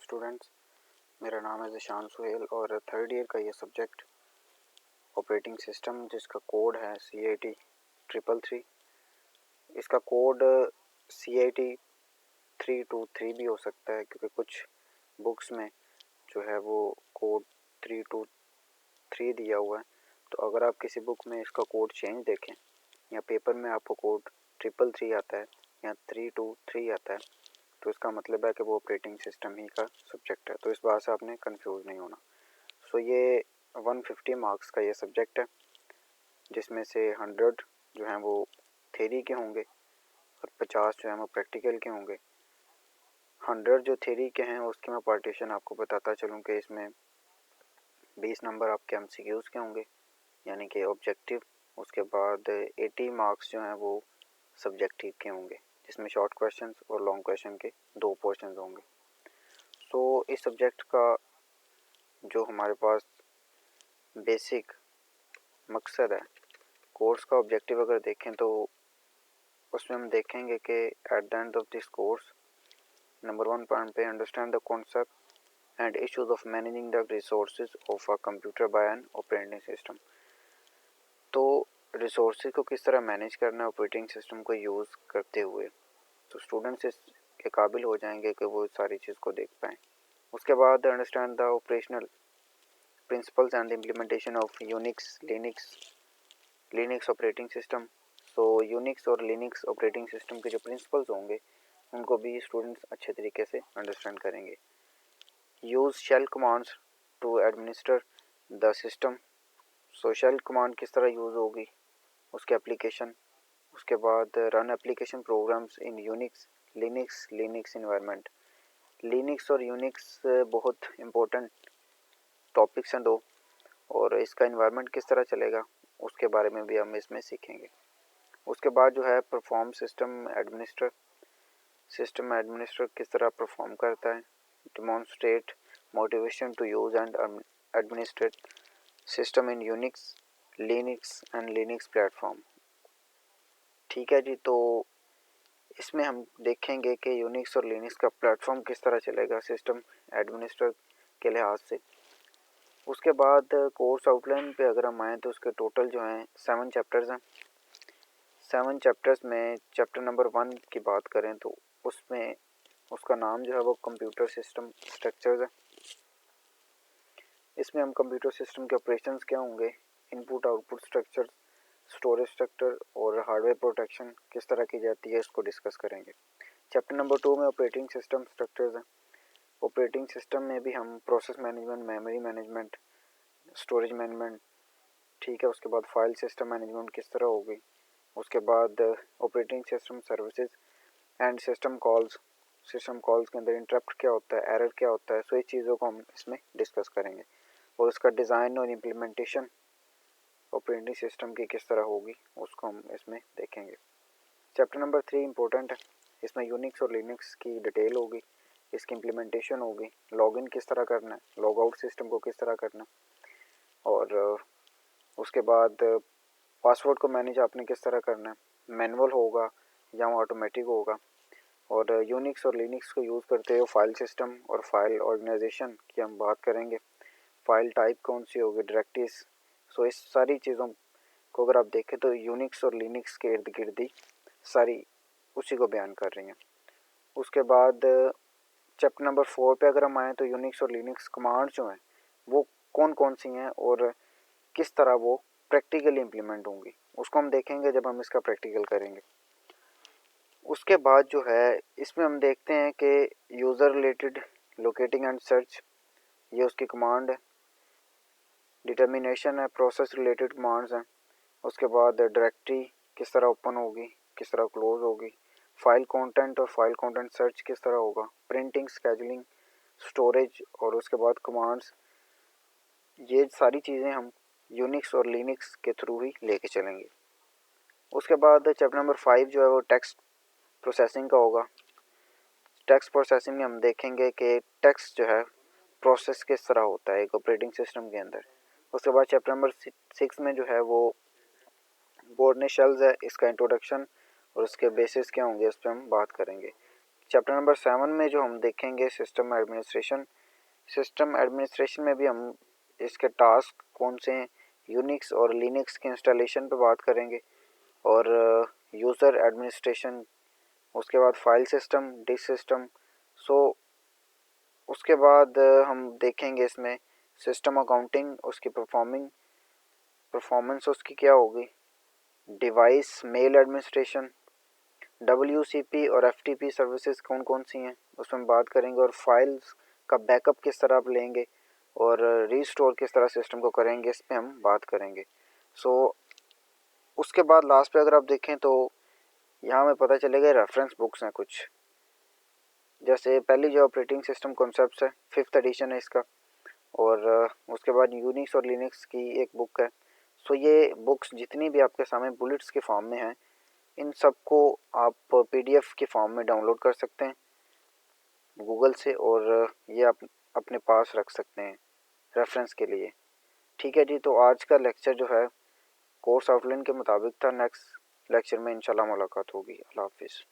Students, मेरा नाम है ज़िशान सुहेल और थर्ड ईयर का ये सब्जेक्ट ऑपरेटिंग सिस्टम जिसका कोड है CIT 333। इसका कोड CIT 323 भी हो सकता है क्योंकि कुछ बुक्स में जो है वो कोड 323 दिया हुआ है। तो अगर आप किसी बुक में इसका कोड चेंज देखें या पेपर में आपको कोड 333 आता है या 323 आता है तो इसका मतलब है कि वो ऑपरेटिंग सिस्टम ही का सब्जेक्ट है। तो इस बात से आपने कंफ्यूज नहीं होना। सो ये 150 मार्क्स का ये सब्जेक्ट है जिसमें से 100 जो हैं वो थ्योरी के होंगे और 50 जो हैं वो प्रैक्टिकल के होंगे। 100 जो थ्योरी के हैं उसकी मैं पार्टीशन आपको बताता चलूँ कि इसमें 20 नंबर आपके MCQs के होंगे यानी कि ऑब्जेक्टिव। उसके बाद 80 मार्क्स जो हैं वो सब्जेक्टिव के होंगे जिसमें शॉर्ट क्वेश्चंस और लॉन्ग क्वेश्चन के 2 पोर्शंस होंगे। तो इस सब्जेक्ट का जो हमारे पास बेसिक मकसद है, कोर्स का ऑब्जेक्टिव अगर देखें तो उसमें हम देखेंगे कि at the end of this course number 1 point पे understand the concept and issues of managing the resources of a computer by an operating system. तो रिसोर्सेज को किस तरह मैनेज करना है ऑपरेटिंग सिस्टम को यूज़ करते हुए, तो स्टूडेंट्स इसके काबिल हो जाएंगे कि वो सारी चीज़ को देख पाएँ। उसके बाद understand the operational principles and implementation of Unix Linux operating system. So Unix और लिनक्स ऑपरेटिंग सिस्टम के जो प्रिंसिपल्स होंगे उनको भी स्टूडेंट्स अच्छे तरीके से अंडरस्टैंड करेंगे। Use shell commands to administer the system. So shell command किस तरह यूज़ होगी, उसके एप्लीकेशन। उसके बाद run application programs in Unix Linux environment. Linux और यूनिक्स बहुत इम्पोर्टेंट टॉपिक्स हैं दो, और इसका इन्वायरमेंट किस तरह चलेगा उसके बारे में भी हम इसमें सीखेंगे। उसके बाद जो है परफॉर्म सिस्टम एडमिनिस्टर किस तरह परफॉर्म करता है। Demonstrate motivation to use and administrate system in Unix and Linux platform. ठीक है जी, तो इसमें हम देखेंगे कि यूनिक्स और लिनक्स का प्लेटफॉर्म किस तरह चलेगा सिस्टम एडमिनिस्टर के लिहाज से। उसके बाद कोर्स आउटलाइन पे अगर हम आएँ तो उसके टोटल जो हैं 7 चैप्टर्स हैं। 7 चैप्टर्स में चैप्टर नंबर 1 की बात करें तो उसमें उसका नाम जो है वो कंप्यूटर सिस्टम स्ट्रक्चर्स है। इसमें हम कंप्यूटर सिस्टम के ऑपरेशंस क्या होंगे, input output structure, storage structure और हार्डवेयर प्रोटेक्शन किस तरह की जाती है इसको डिस्कस करेंगे। चैप्टर नंबर 2 में ऑपरेटिंग सिस्टम स्ट्रक्चर्स हैं। ऑपरेटिंग सिस्टम में भी हम process management, memory management, storage management, ठीक है। उसके बाद फाइल सिस्टम मैनेजमेंट किस तरह होगी। उसके बाद operating system services and system calls के अंदर इंटरप्ट क्या होता है, एरर क्या होता है। सो इस चीज़ों को हम इसमें डिस्कस करेंगे। और उसका डिज़ाइन और इम्प्लीमेंटेशन ऑपरेटिंग सिस्टम की किस तरह होगी उसको हम इसमें देखेंगे। चैप्टर नंबर 3 इम्पोर्टेंट है। इसमें यूनिक्स और लिनक्स की डिटेल होगी, इसकी इम्प्लीमेंटेशन होगी, लॉगिन किस तरह करना है, लॉग आउट सिस्टम को किस तरह करना है, और उसके बाद पासवर्ड को मैनेज आपने किस तरह करना है, मैनुअल होगा या ऑटोमेटिक होगा। और यूनिक्स और लिनक्स को यूज़ करते हुए फाइल सिस्टम और फाइल ऑर्गेनाइजेशन की हम बात करेंगे। फाइल टाइप कौन सी होगी, डायरेक्टरीज। सो इस सारी चीज़ों को अगर आप देखें तो यूनिक्स और लिनक्स के इर्द गिर्द ही सारी उसी को बयान कर रही हैं। उसके बाद चैप्टर नंबर 4 पे अगर हम आएँ तो यूनिक्स और लिनक्स कमांड्स जो हैं वो कौन कौन सी हैं और किस तरह वो प्रैक्टिकली इम्प्लीमेंट होंगी उसको हम देखेंगे जब हम इसका प्रैक्टिकल करेंगे। उसके बाद जो है इसमें हम देखते हैं कि user related locating and search, ये उसकी कमांड है। डिटर्मिनेशन है, प्रोसेस रिलेटेड कमांड्स हैं। उसके बाद डायरेक्टरी किस तरह ओपन होगी, किस तरह क्लोज होगी। फाइल कंटेंट और फाइल कंटेंट सर्च किस तरह होगा, प्रिंटिंग, स्केजुलिंग, स्टोरेज और उसके बाद कमांड्स। ये सारी चीज़ें हम यूनिक्स और लिनक्स के थ्रू ही लेके चलेंगे। उसके बाद चैप्टर नंबर 5 जो है वो टेक्स्ट प्रोसेसिंग का होगा। टेक्स्ट प्रोसेसिंग में हम देखेंगे कि टेक्स्ट जो है प्रोसेस किस तरह होता है एक ऑपरेटिंग सिस्टम के अंदर। उसके बाद चैप्टर नंबर 6 में जो है वो बोर्ड ने शेल्स है, इसका इंट्रोडक्शन और उसके बेसिस क्या होंगे उस पर हम बात करेंगे। चैप्टर नंबर 7 में जो हम देखेंगे सिस्टम एडमिनिस्ट्रेशन। सिस्टम एडमिनिस्ट्रेशन में भी हम इसके टास्क कौन से हैं, यूनिक्स और लिनक्स के इंस्टॉलेशन पे बात करेंगे, और यूज़र एडमिनिस्ट्रेशन, उसके बाद फाइल सिस्टम, डिस्क सिस्टम। सो उसके बाद हम देखेंगे इसमें सिस्टम अकाउंटिंग, उसकी परफॉर्मेंस उसकी क्या होगी, डिवाइस मेल एडमिनिस्ट्रेशन, WCP और FTP सर्विसेज कौन कौन सी हैं उसमें बात करेंगे, और फाइल्स का बैकअप किस तरह आप लेंगे और रीस्टोर किस तरह सिस्टम को करेंगे, इस पर हम बात करेंगे। सो उसके बाद लास्ट पे अगर आप देखें तो यहाँ हमें पता चलेगा रेफरेंस बुक्स हैं कुछ, जैसे पहली जो ऑपरेटिंग सिस्टम कॉन्सेप्ट्स है, 5th एडिशन है इसका, और उसके बाद यूनिक्स और लिनक्स की एक बुक है। सो ये बुक्स जितनी भी आपके सामने बुलेट्स के फॉर्म में हैं, इन सब को आप PDF के फॉर्म में डाउनलोड कर सकते हैं गूगल से, और ये आप अपने पास रख सकते हैं रेफरेंस के लिए। ठीक है जी, तो आज का लेक्चर जो है कोर्स आउटलाइन के मुताबिक था। नेक्स्ट लेक्चर में इंशाल्लाह मुलाकात होगी। अल्लाह हाफिज़।